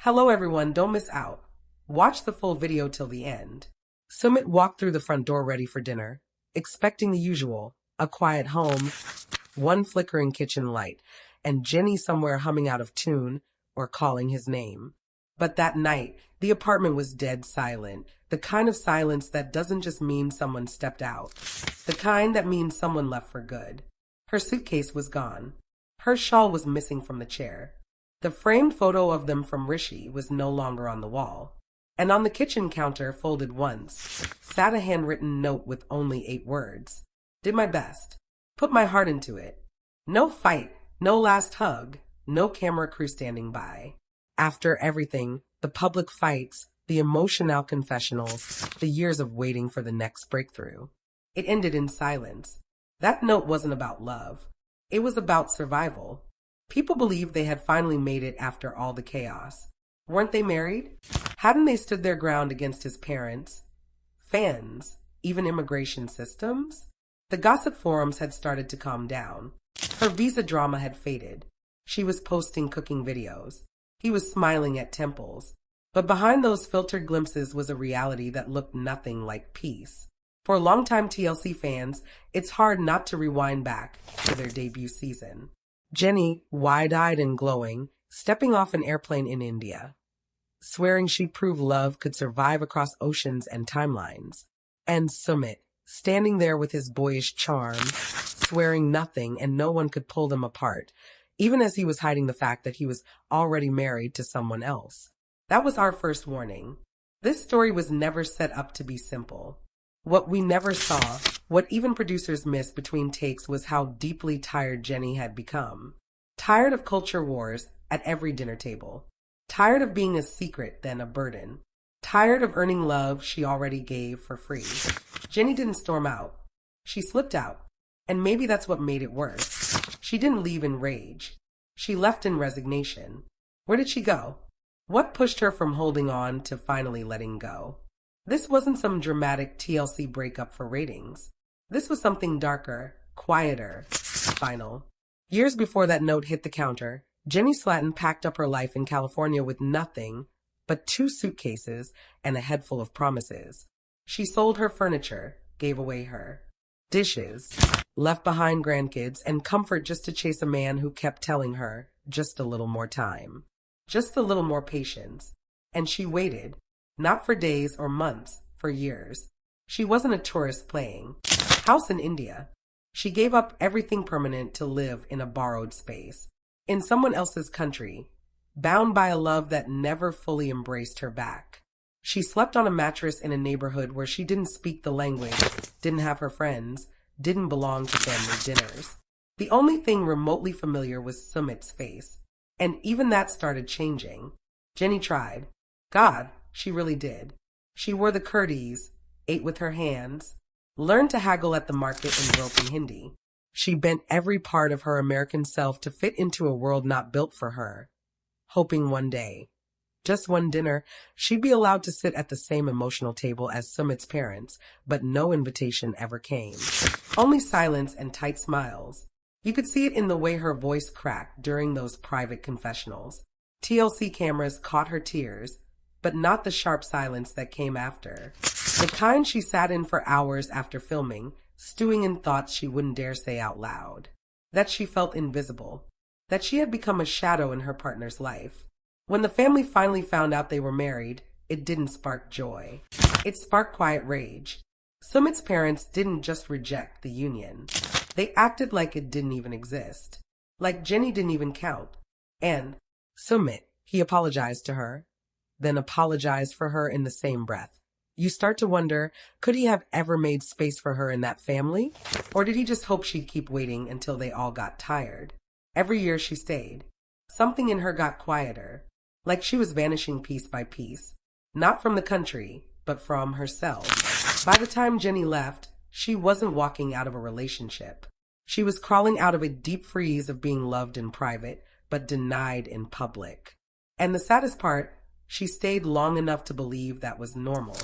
Hello everyone, don't miss out. Watch the full video till the end. Sumit walked through the front door ready for dinner, expecting the usual, a quiet home, one flickering kitchen light, and Jenny somewhere humming out of tune or calling his name. But that night, the apartment was dead silent, the kind of silence that doesn't just mean someone stepped out, the kind that means someone left for good. Her suitcase was gone. Her shawl was missing from the chair. The framed photo of them from Rishi was no longer on the wall. And on the kitchen counter, folded once, sat a handwritten note with only 8 words. Did my best. Put my heart into it. No fight, no last hug, no camera crew standing by. After everything, the public fights, the emotional confessionals, the years of waiting for the next breakthrough. It ended in silence. That note wasn't about love. It was about survival. People believed they had finally made it after all the chaos. Weren't they married? Hadn't they stood their ground against his parents, fans, even immigration systems? The gossip forums had started to calm down. Her visa drama had faded. She was posting cooking videos. He was smiling at temples. But behind those filtered glimpses was a reality that looked nothing like peace. For longtime TLC fans, it's hard not to rewind back to their debut season. Jenny, wide-eyed and glowing, stepping off an airplane in India, swearing she'd prove love could survive across oceans and timelines. And Sumit, standing there with his boyish charm, swearing nothing and no one could pull them apart, even as he was hiding the fact that he was already married to someone else. That was our first warning. This story was never set up to be simple. What we never saw, what even producers missed between takes, was how deeply tired Jenny had become. Tired of culture wars at every dinner table. Tired of being a secret then a burden. Tired of earning love she already gave for free. Jenny didn't storm out. She slipped out. And maybe that's what made it worse. She didn't leave in rage. She left in resignation. Where did she go? What pushed her from holding on to finally letting go? This wasn't some dramatic TLC breakup for ratings. This was something darker, quieter, final. Years before that note hit the counter, Jenny Slatton packed up her life in California with nothing but 2 suitcases and a head full of promises. She sold her furniture, gave away her dishes, left behind grandkids, and comfort just to chase a man who kept telling her just a little more time, just a little more patience. And she waited. Not for days or months, for years. She wasn't a tourist playing house in India. She gave up everything permanent to live in a borrowed space, in someone else's country, bound by a love that never fully embraced her back. She slept on a mattress in a neighborhood where she didn't speak the language, didn't have her friends, didn't belong to family dinners. The only thing remotely familiar was Sumit's face, and even that started changing. Jenny tried. God, she really did. She wore the kurtis, ate with her hands, learned to haggle at the market in broken Hindi. She bent every part of her American self to fit into a world not built for her, hoping one day, just one dinner, she'd be allowed to sit at the same emotional table as Sumit's parents, but no invitation ever came. Only silence and tight smiles. You could see it in the way her voice cracked during those private confessionals. TLC cameras caught her tears, but not the sharp silence that came after. The kind she sat in for hours after filming, stewing in thoughts she wouldn't dare say out loud. That she felt invisible. That she had become a shadow in her partner's life. When the family finally found out they were married, it didn't spark joy. It sparked quiet rage. Sumit's parents didn't just reject the union. They acted like it didn't even exist. Like Jenny didn't even count. And Sumit, he apologized to her, then apologized for her in the same breath. You start to wonder, could he have ever made space for her in that family? Or did he just hope she'd keep waiting until they all got tired? Every year she stayed. Something in her got quieter, like she was vanishing piece by piece. Not from the country, but from herself. By the time Jenny left, she wasn't walking out of a relationship. She was crawling out of a deep freeze of being loved in private, but denied in public. And the saddest part, she stayed long enough to believe that was normal.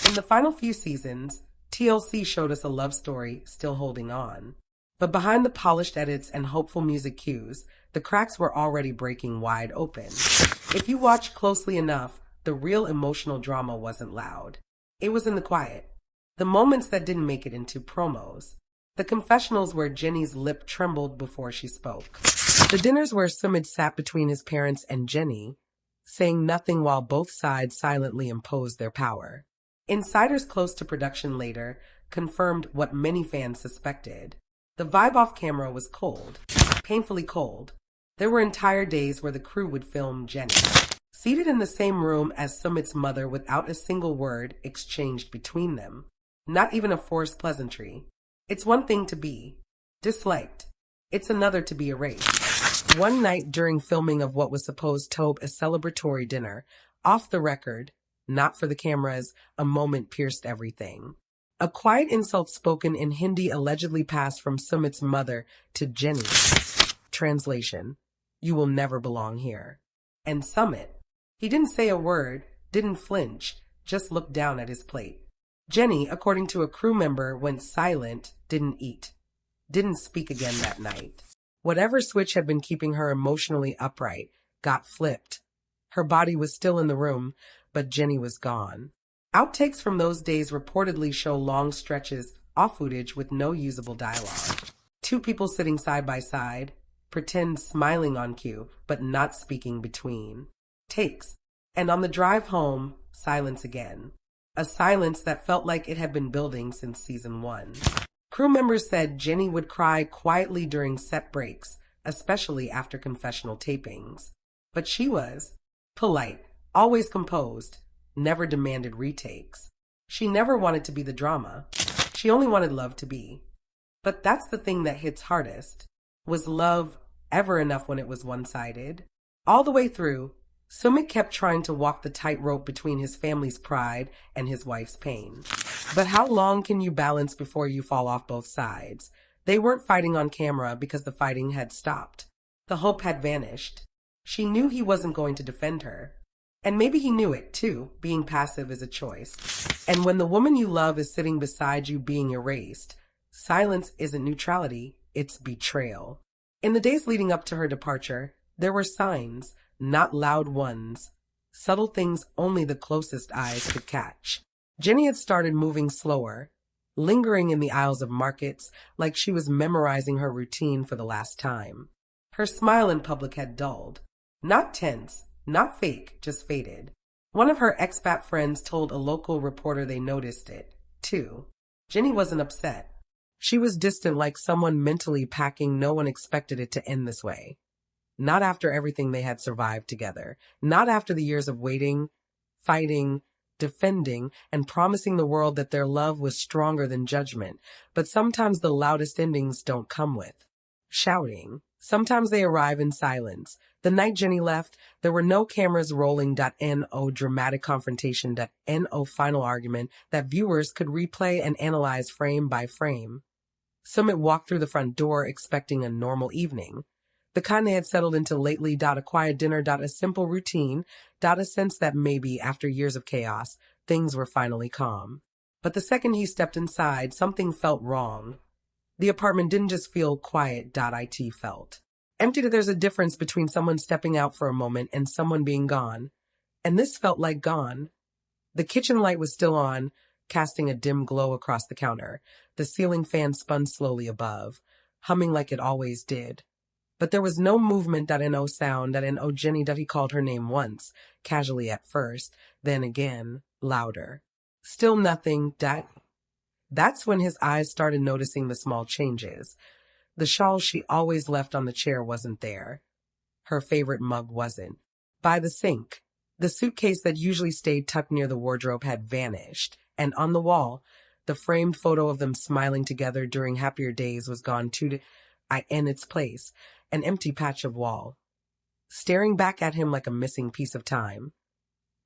In the final few seasons, TLC showed us a love story still holding on. But behind the polished edits and hopeful music cues, the cracks were already breaking wide open. If you watched closely enough, the real emotional drama wasn't loud. It was in the quiet. The moments that didn't make it into promos. The confessionals where Jenny's lip trembled before she spoke. The dinners where Sumit sat between his parents and Jenny, saying nothing while both sides silently imposed their power. Insiders close to production later confirmed what many fans suspected. The vibe off camera was cold, painfully cold. There were entire days where the crew would film Jenny, seated in the same room as Sumit's mother without a single word exchanged between them. Not even a forced pleasantry. It's one thing to be disliked. It's another to be erased. One night during filming of what was supposed to be a celebratory dinner, off the record, not for the cameras, a moment pierced everything. A quiet insult spoken in Hindi allegedly passed from Sumit's mother to Jenny. Translation: "You will never belong here." And Sumit, he didn't say a word, didn't flinch, just looked down at his plate. Jenny, according to a crew member, went silent, didn't eat, didn't speak again that night. Whatever switch had been keeping her emotionally upright got flipped. Her body was still in the room, but Jenny was gone. Outtakes from those days reportedly show long stretches off footage with no usable dialogue. Two people sitting side by side, pretend smiling on cue, but not speaking between takes. And on the drive home, silence again. A silence that felt like it had been building since season 1. Crew members said Jenny would cry quietly during set breaks, especially after confessional tapings. But she was polite, always composed, never demanded retakes. She never wanted to be the drama. She only wanted love to be. But that's the thing that hits hardest. Was love ever enough when it was one-sided? All the way through, Sumit kept trying to walk the tightrope between his family's pride and his wife's pain. But how long can you balance before you fall off both sides? They weren't fighting on camera because the fighting had stopped. The hope had vanished. She knew he wasn't going to defend her. And maybe he knew it, too. Being passive is a choice. And when the woman you love is sitting beside you being erased, silence isn't neutrality, it's betrayal. In the days leading up to her departure, there were signs, not loud ones, subtle things only the closest eyes could catch. Jenny had started moving slower, lingering in the aisles of markets like she was memorizing her routine for the last time. Her smile in public had dulled. Not tense, not fake, just faded. One of her expat friends told a local reporter they noticed it, too. Jenny wasn't upset. She was distant, like someone mentally packing. No one expected it to end this way. Not after everything they had survived together. Not after the years of waiting, fighting, defending, and promising the world that their love was stronger than judgment. But sometimes the loudest endings don't come with shouting. Sometimes they arrive in silence. The night Jenny left, there were no cameras rolling. No dramatic confrontation. No final argument that viewers could replay and analyze frame by frame. Sumit walked through the front door expecting a normal evening. The kind they had settled into lately. A quiet dinner. A simple routine. A sense that maybe, after years of chaos, things were finally calm. But the second he stepped inside, something felt wrong. The apartment didn't just feel quiet. It felt empty. There's a difference between someone stepping out for a moment and someone being gone. And this felt like gone. The kitchen light was still on, casting a dim glow across the counter. The ceiling fan spun slowly above, humming like it always did. But there was no movement. No sound. No Jenny. He called her name once, casually at first, then again, louder. Still nothing. That's when his eyes started noticing the small changes. The shawl she always left on the chair wasn't there. Her favorite mug wasn't. By the sink, the suitcase that usually stayed tucked near the wardrobe had vanished, and on the wall, the framed photo of them smiling together during happier days was gone too. In its place, an empty patch of wall, staring back at him like a missing piece of time.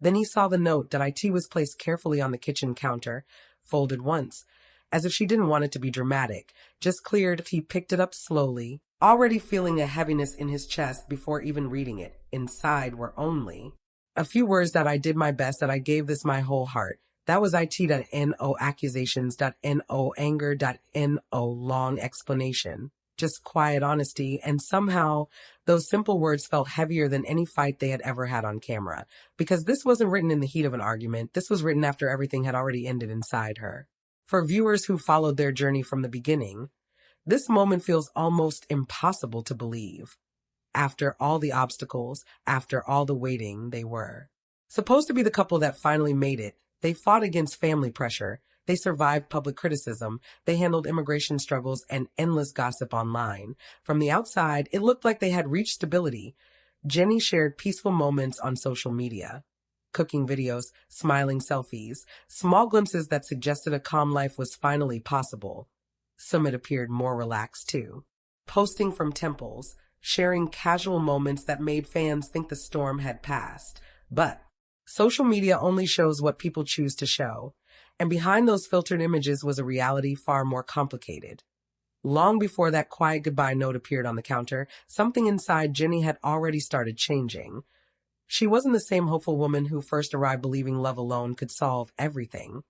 Then he saw the note. It was placed carefully on the kitchen counter, folded once, as if she didn't want it to be dramatic, just cleared. He picked it up slowly, already feeling a heaviness in his chest before even reading it. Inside were only a few words. I did my best. I gave this my whole heart. That was it.no, accusations.no, anger.no, long explanation. Just quiet honesty, and somehow those simple words felt heavier than any fight they had ever had on camera. Because this wasn't written in the heat of an argument, this was written after everything had already ended inside her. For viewers who followed their journey from the beginning, this moment feels almost impossible to believe. After all the obstacles, after all the waiting, they were supposed to be the couple that finally made it. They fought against family pressure. They survived public criticism. They handled immigration struggles and endless gossip online. From the outside, it looked like they had reached stability. Jenny shared peaceful moments on social media. Cooking videos, smiling selfies, small glimpses that suggested a calm life was finally possible. Sumit appeared more relaxed too, posting from temples, sharing casual moments that made fans think the storm had passed. But social media only shows what people choose to show, and behind those filtered images was a reality far more complicated. Long before that quiet goodbye note appeared on the counter, something inside Jenny had already started changing. She wasn't the same hopeful woman who first arrived believing love alone could solve everything.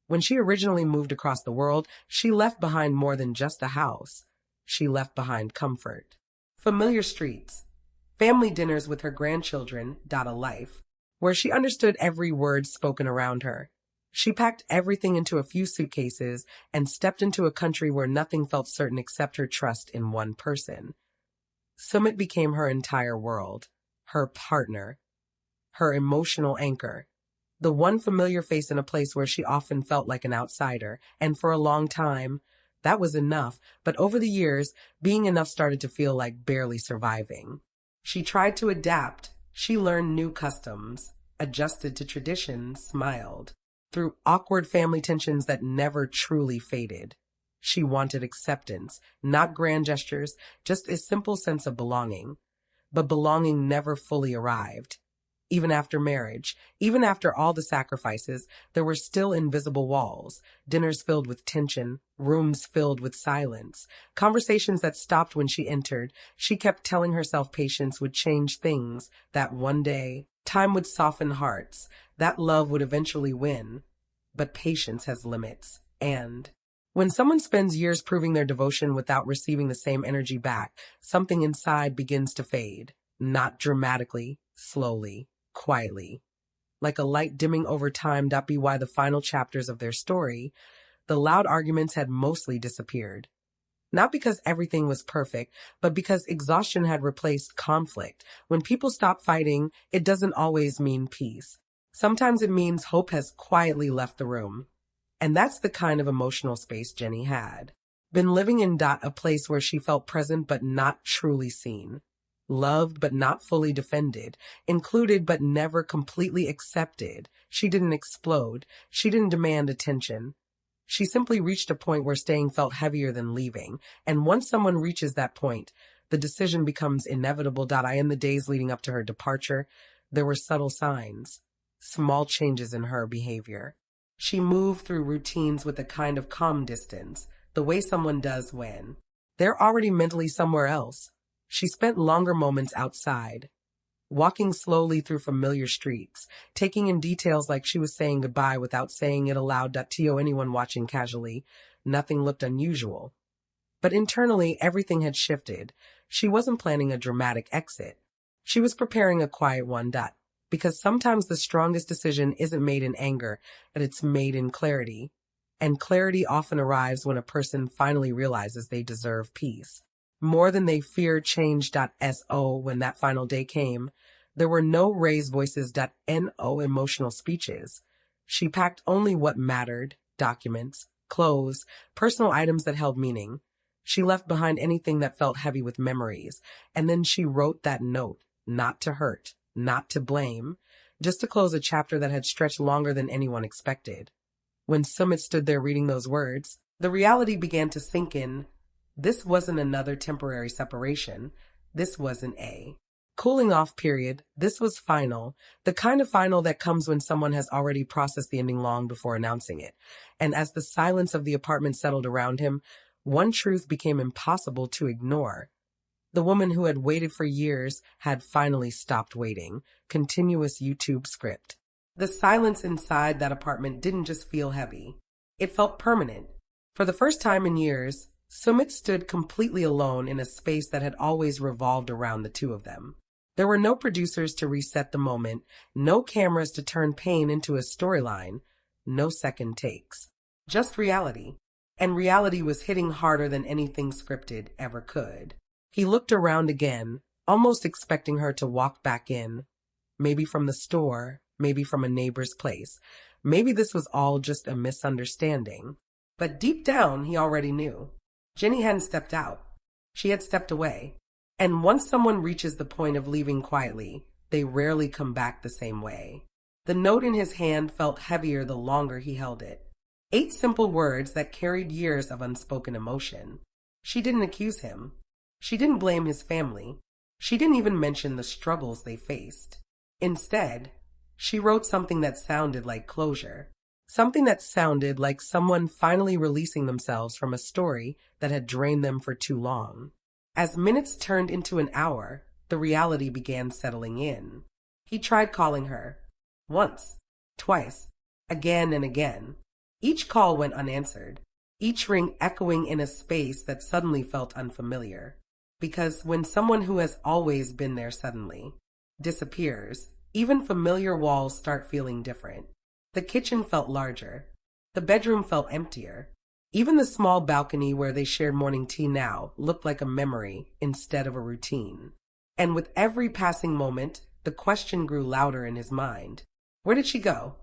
When she originally moved across the world, she left behind more than just a house. She left behind comfort. Familiar streets, family dinners with her grandchildren, a life, where she understood every word spoken around her. She packed everything into a few suitcases and stepped into a country where nothing felt certain except her trust in one person. Sumit became her entire world, her partner, her emotional anchor, the one familiar face in a place where she often felt like an outsider, and for a long time, that was enough, but over the years, being enough started to feel like barely surviving. She tried to adapt. She learned new customs, adjusted to traditions, smiled through awkward family tensions that never truly faded. She wanted acceptance, not grand gestures, just a simple sense of belonging. But belonging never fully arrived. Even after marriage, even after all the sacrifices, there were still invisible walls, dinners filled with tension, rooms filled with silence, conversations that stopped when she entered. She kept telling herself patience would change things, that one day, time would soften hearts, that love would eventually win. But patience has limits, and when someone spends years proving their devotion without receiving the same energy back, something inside begins to fade, not dramatically, slowly, quietly, like a light dimming over time. Be why the final chapters of their story, the loud arguments had mostly disappeared. Not because everything was perfect, but because exhaustion had replaced conflict. When people stop fighting, it doesn't always mean peace. Sometimes it means hope has quietly left the room. And that's the kind of emotional space Jenny had. Been living in a place where she felt present but not truly seen. Loved but not fully defended, included but never completely accepted. She didn't explode. She didn't demand attention. She simply reached a point where staying felt heavier than leaving. And once someone reaches that point, the decision becomes inevitable. In the days leading up to her departure, there were subtle signs, small changes in her behavior. She moved through routines with a kind of calm distance, the way someone does when they're already mentally somewhere else. She spent longer moments outside, walking slowly through familiar streets, taking in details like she was saying goodbye without saying it aloud. To anyone watching casually, nothing looked unusual. But internally, everything had shifted. She wasn't planning a dramatic exit. She was preparing a quiet one. Because sometimes the strongest decision isn't made in anger, but it's made in clarity. And clarity often arrives when a person finally realizes they deserve peace. More than they feared change. When that final day came, there were no raised voices. No emotional speeches. She packed only what mattered, documents, clothes, personal items that held meaning. She left behind anything that felt heavy with memories, and then she wrote that note, not to hurt, not to blame, just to close a chapter that had stretched longer than anyone expected. When Sumit stood there reading those words, the reality began to sink in. This wasn't another temporary separation. This wasn't a cooling off period. This was final, the kind of final that comes when someone has already processed the ending long before announcing it. And as the silence of the apartment settled around him, one truth became impossible to ignore. The woman who had waited for years had finally stopped waiting. Continuous YouTube script. The silence inside that apartment didn't just feel heavy. It felt permanent. For the first time in years, Sumit stood completely alone in a space that had always revolved around the two of them. There were no producers to reset the moment, no cameras to turn pain into a storyline, no second takes. Just reality. And reality was hitting harder than anything scripted ever could. He looked around again, almost expecting her to walk back in. Maybe from the store, maybe from a neighbor's place. Maybe this was all just a misunderstanding. But deep down, he already knew. Jenny hadn't stepped out. She had stepped away. And once someone reaches the point of leaving quietly, they rarely come back the same way. The note in his hand felt heavier the longer he held it. 8 simple words that carried years of unspoken emotion. She didn't accuse him. She didn't blame his family. She didn't even mention the struggles they faced. Instead, she wrote something that sounded like closure. Something that sounded like someone finally releasing themselves from a story that had drained them for too long. As minutes turned into an hour, the reality began settling in. He tried calling her. Once, twice, again and again. Each call went unanswered, each ring echoing in a space that suddenly felt unfamiliar. Because when someone who has always been there suddenly disappears, even familiar walls start feeling different. The kitchen felt larger. The bedroom felt emptier. Even the small balcony where they shared morning tea now looked like a memory instead of a routine. And with every passing moment, the question grew louder in his mind. Where did she go?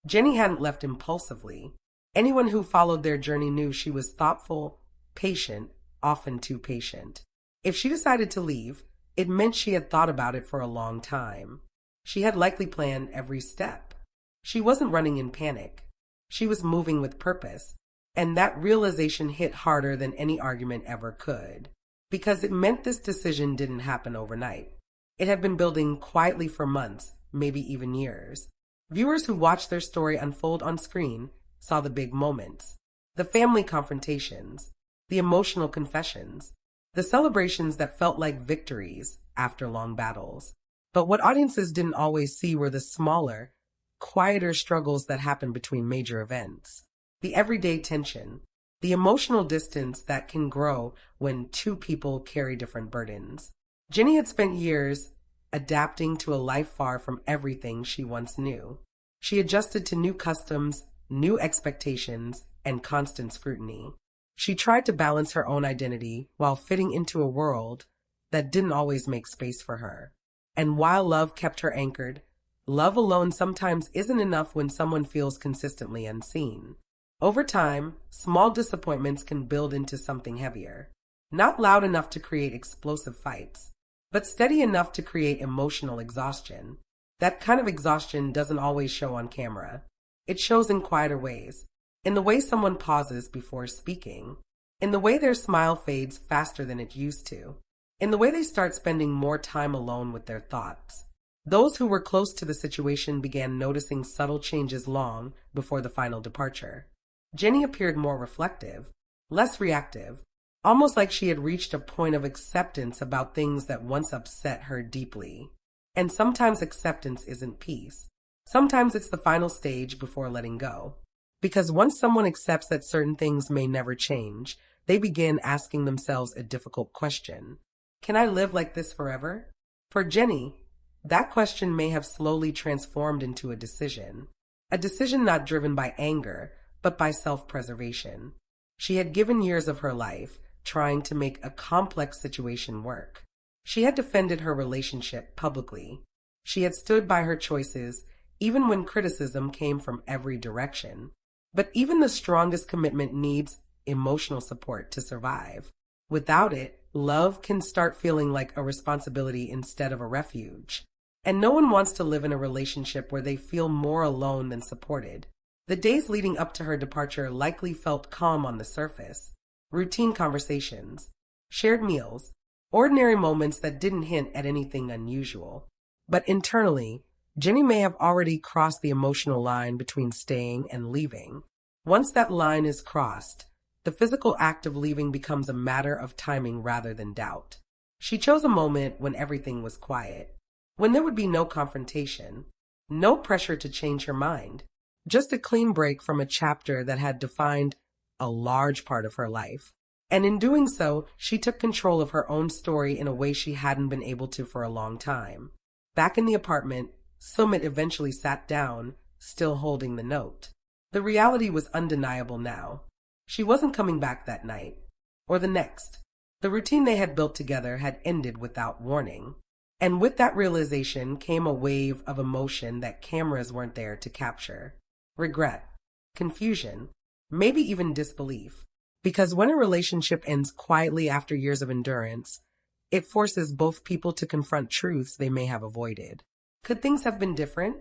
Jenny hadn't left impulsively. Anyone who followed their journey knew she was thoughtful, patient, often too patient. If she decided to leave, it meant she had thought about it for a long time. She had likely planned every step. She wasn't running in panic. She was moving with purpose. And that realization hit harder than any argument ever could. Because it meant this decision didn't happen overnight. It had been building quietly for months, maybe even years. Viewers who watched their story unfold on screen saw the big moments, the family confrontations, the emotional confessions, the celebrations that felt like victories after long battles. But what audiences didn't always see were the smaller, quieter struggles that happened between major events. The everyday tension, the emotional distance that can grow when two people carry different burdens. Jenny had spent years adapting to a life far from everything she once knew. She adjusted to new customs, new expectations, and constant scrutiny. She tried to balance her own identity while fitting into a world that didn't always make space for her. And while love kept her anchored, love alone sometimes isn't enough when someone feels consistently unseen. Over time, small disappointments can build into something heavier. Not loud enough to create explosive fights, but steady enough to create emotional exhaustion. That kind of exhaustion doesn't always show on camera. It shows in quieter ways. In the way someone pauses before speaking. In the way their smile fades faster than it used to. In the way they start spending more time alone with their thoughts. Those who were close to the situation began noticing subtle changes long before the final departure. Jenny appeared more reflective, less reactive, almost like she had reached a point of acceptance about things that once upset her deeply. And sometimes acceptance isn't peace. Sometimes it's the final stage before letting go. Because once someone accepts that certain things may never change, they begin asking themselves a difficult question. Can I live like this forever? For Jenny, that question may have slowly transformed into a decision. A decision not driven by anger, but by self-preservation. She had given years of her life trying to make a complex situation work. She had defended her relationship publicly. She had stood by her choices even when criticism came from every direction. But even the strongest commitment needs emotional support to survive. Without it, love can start feeling like a responsibility instead of a refuge. And no one wants to live in a relationship where they feel more alone than supported. The days leading up to her departure likely felt calm on the surface. Routine conversations, shared meals, ordinary moments that didn't hint at anything unusual. But internally, Jenny may have already crossed the emotional line between staying and leaving. Once that line is crossed, the physical act of leaving becomes a matter of timing rather than doubt. She chose a moment when everything was quiet, when there would be no confrontation, No pressure to change her mind. Just a clean break from a chapter that had defined a large part of her life. And in doing so, she took control of her own story in a way she hadn't been able to for a long time. Back in the apartment, Sumit eventually sat down, still holding the note. The reality was undeniable now. She wasn't coming back that night, or the next. The routine they had built together had ended without warning. And with that realization came a wave of emotion that cameras weren't there to capture. Regret, confusion, maybe even disbelief. Because when a relationship ends quietly after years of endurance, it forces both people to confront truths they may have avoided. Could things have been different?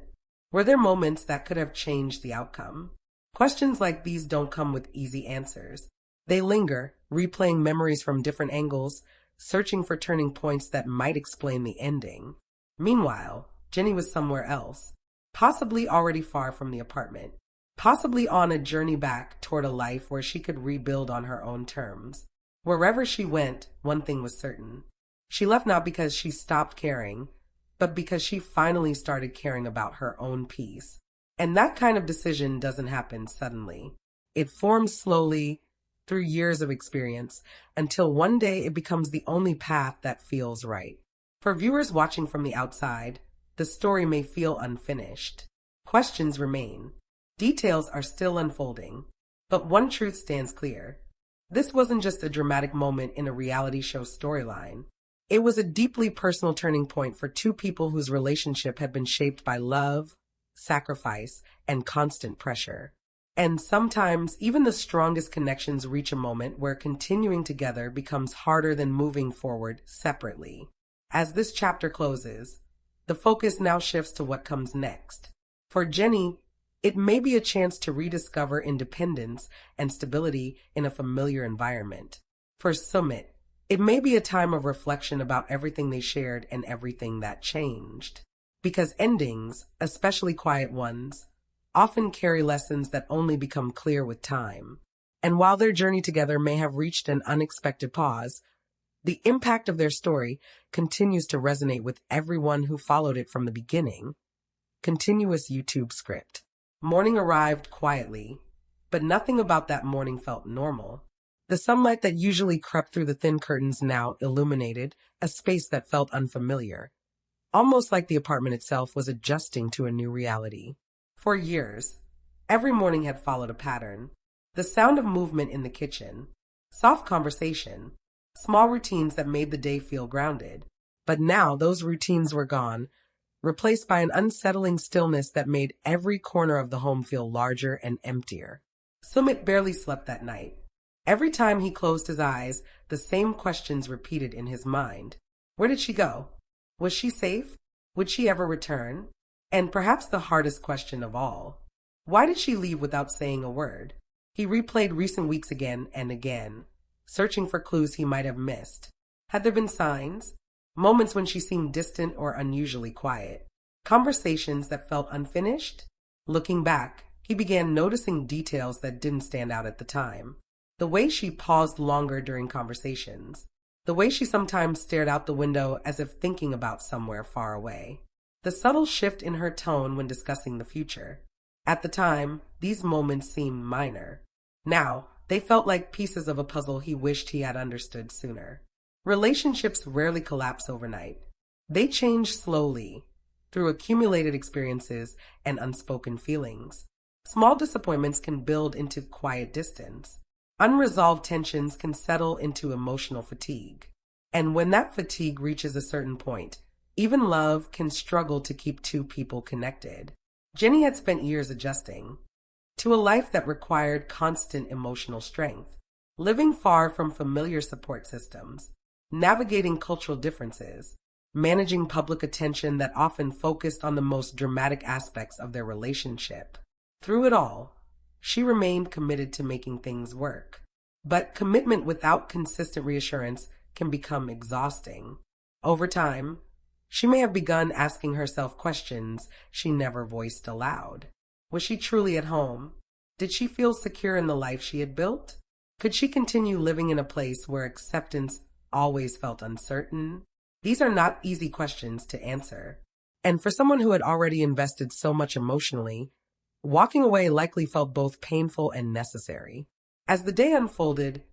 Were there moments that could have changed the outcome? Questions like these don't come with easy answers. They linger, replaying memories from different angles, searching for turning points that might explain the ending. Meanwhile, Jenny was somewhere else, possibly already far from the apartment, possibly on a journey back toward a life where she could rebuild on her own terms. Wherever she went, one thing was certain. She left not because she stopped caring, but because she finally started caring about her own peace. And that kind of decision doesn't happen suddenly. It forms slowly, through years of experience, until one day it becomes the only path that feels right. For viewers watching from the outside, the story may feel unfinished. Questions remain. Details are still unfolding. But one truth stands clear. This wasn't just a dramatic moment in a reality show storyline. It was a deeply personal turning point for two people whose relationship had been shaped by love, sacrifice, and constant pressure. And sometimes even the strongest connections reach a moment where continuing together becomes harder than moving forward separately. As this chapter closes, the focus now shifts to what comes next. For Jenny, it may be a chance to rediscover independence and stability in a familiar environment. For Sumit, it may be a time of reflection about everything they shared and everything that changed. Because endings, especially quiet ones, often carry lessons that only become clear with time. And while their journey together may have reached an unexpected pause, the impact of their story continues to resonate with everyone who followed it from the beginning. Continuous YouTube script. Morning arrived quietly, but nothing about that morning felt normal. The sunlight that usually crept through the thin curtains now illuminated a space that felt unfamiliar, almost like the apartment itself was adjusting to a new reality. For years, every morning had followed a pattern. The sound of movement in the kitchen, soft conversation, small routines that made the day feel grounded. But now those routines were gone, replaced by an unsettling stillness that made every corner of the home feel larger and emptier. Sumit barely slept that night. Every time he closed his eyes, the same questions repeated in his mind. Where did she go? Was she safe? Would she ever return? And perhaps the hardest question of all, why did she leave without saying a word? He replayed recent weeks again and again, searching for clues he might have missed. Had there been signs? Moments when she seemed distant or unusually quiet? Conversations that felt unfinished? Looking back, he began noticing details that didn't stand out at the time. The way she paused longer during conversations. The way she sometimes stared out the window as if thinking about somewhere far away. The subtle shift in her tone when discussing the future. At the time, these moments seemed minor. Now, they felt like pieces of a puzzle he wished he had understood sooner. Relationships rarely collapse overnight. They change slowly, through accumulated experiences and unspoken feelings. Small disappointments can build into quiet distance. Unresolved tensions can settle into emotional fatigue. And when that fatigue reaches a certain point, even love can struggle to keep two people connected. Jenny had spent years adjusting to a life that required constant emotional strength, living far from familiar support systems, navigating cultural differences, managing public attention that often focused on the most dramatic aspects of their relationship. Through it all, she remained committed to making things work. But commitment without consistent reassurance can become exhausting. Over time, she may have begun asking herself questions she never voiced aloud. Was she truly at home? Did she feel secure in the life she had built? Could she continue living in a place where acceptance always felt uncertain? These are not easy questions to answer. And for someone who had already invested so much emotionally, walking away likely felt both painful and necessary. As the day unfolded,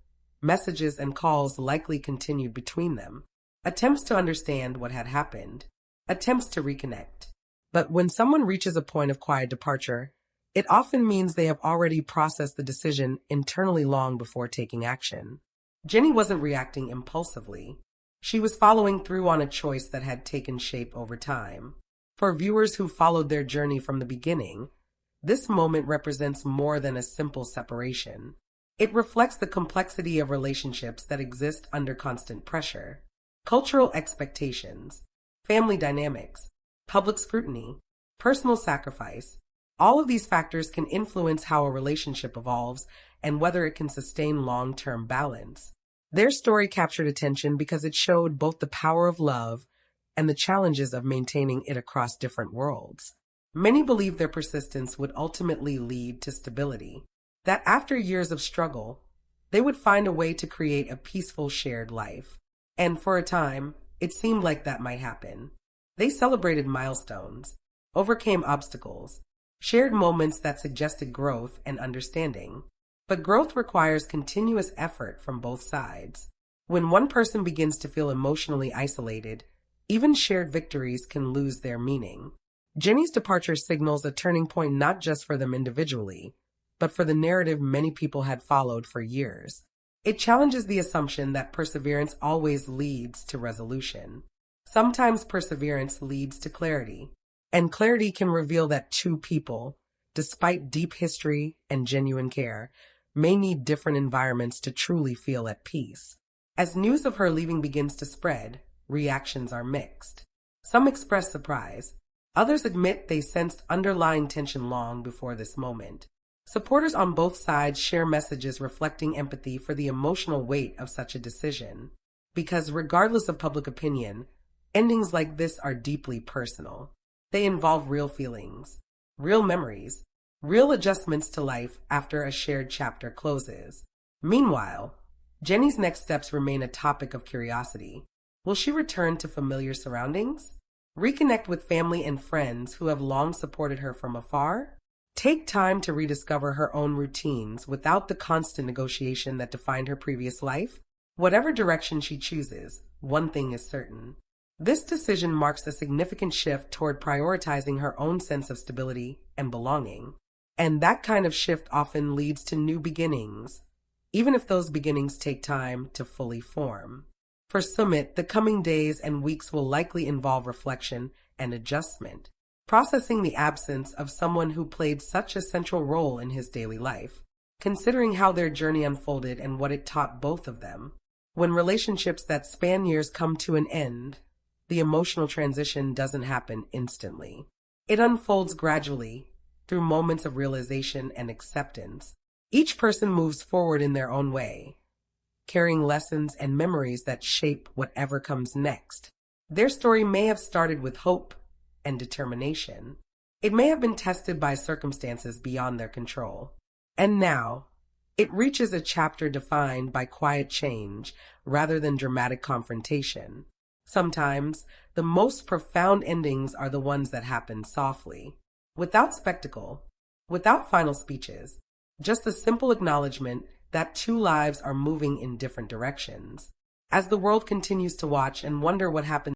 messages and calls likely continued between them, attempts to understand what had happened, attempts to reconnect. But when someone reaches a point of quiet departure, it often means they have already processed the decision internally long before taking action. Jenny wasn't reacting impulsively. She was following through on a choice that had taken shape over time. For viewers who followed their journey from the beginning, this moment represents more than a simple separation. It reflects the complexity of relationships that exist under constant pressure. Cultural expectations, family dynamics, public scrutiny, personal sacrifice. All of these factors can influence how a relationship evolves and whether it can sustain long-term balance. Their story captured attention because it showed both the power of love and the challenges of maintaining it across different worlds. Many believed their persistence would ultimately lead to stability, that after years of struggle, they would find a way to create a peaceful shared life. And for a time, it seemed like that might happen. They celebrated milestones, overcame obstacles, shared moments that suggested growth and understanding. But growth requires continuous effort from both sides. When one person begins to feel emotionally isolated, even shared victories can lose their meaning. Jenny's departure signals a turning point not just for them individually, but for the narrative many people had followed for years. It challenges the assumption that perseverance always leads to resolution. Sometimes perseverance leads to clarity, and clarity can reveal that two people, despite deep history and genuine care, may need different environments to truly feel at peace. As news of her leaving begins to spread, reactions are mixed. Some express surprise. Others admit they sensed underlying tension long before this moment. Supporters on both sides share messages reflecting empathy for the emotional weight of such a decision. Because regardless of public opinion, endings like this are deeply personal. They involve real feelings, real memories, real adjustments to life after a shared chapter closes. Meanwhile, Jenny's next steps remain a topic of curiosity. Will she return to familiar surroundings? Reconnect with family and friends who have long supported her from afar? Take time to rediscover her own routines without the constant negotiation that defined her previous life? Whatever direction she chooses, one thing is certain. This decision marks a significant shift toward prioritizing her own sense of stability and belonging. And that kind of shift often leads to new beginnings, even if those beginnings take time to fully form. For Sumit, the coming days and weeks will likely involve reflection and adjustment, processing the absence of someone who played such a central role in his daily life, considering how their journey unfolded and what it taught both of them. When relationships that span years come to an end, the emotional transition doesn't happen instantly. It unfolds gradually, through moments of realization and acceptance. Each person moves forward in their own way, carrying lessons and memories that shape whatever comes next. Their story may have started with hope and determination. It may have been tested by circumstances beyond their control. And now, it reaches a chapter defined by quiet change rather than dramatic confrontation. Sometimes, the most profound endings are the ones that happen softly, without spectacle, without final speeches, just a simple acknowledgement that two lives are moving in different directions. As the world continues to watch and wonder what happens